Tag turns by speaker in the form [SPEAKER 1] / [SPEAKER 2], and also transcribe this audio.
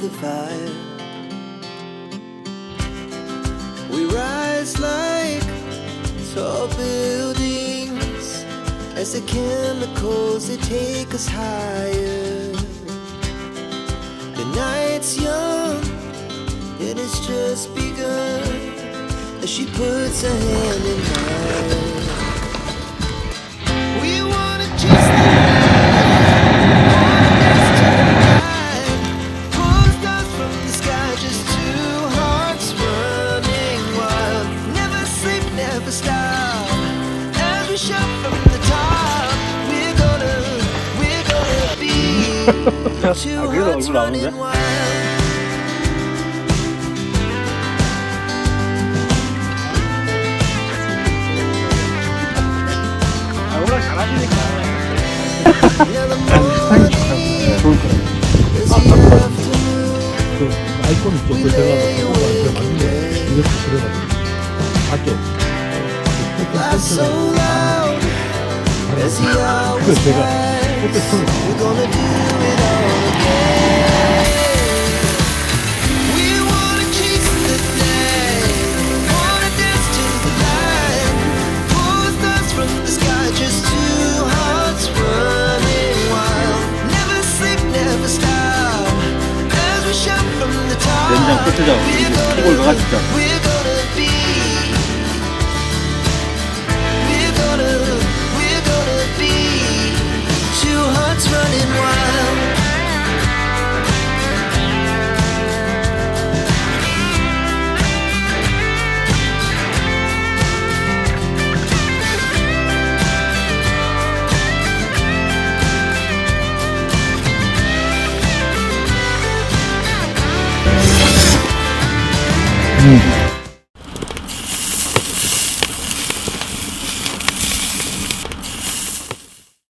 [SPEAKER 1] the fire. We rise like tall buildings as the chemicals they take us higher. The night's young, it has just begun as she puts her hand in mine. We wanna chase the light, pull stars from the sky, just two hearts running wild. Never sleep, never stop, as we shout from the top. We're gonna be two hearts running wild.
[SPEAKER 2] 워낙 잘하시니까.
[SPEAKER 3] 사진 좋을 거예요. 그 아이콘 있죠? 그 제가 만든 거 이렇게 그려가지고 봤죠? 그 제가 그때 손을
[SPEAKER 2] 연장 끝이죠. 이걸 가가지고.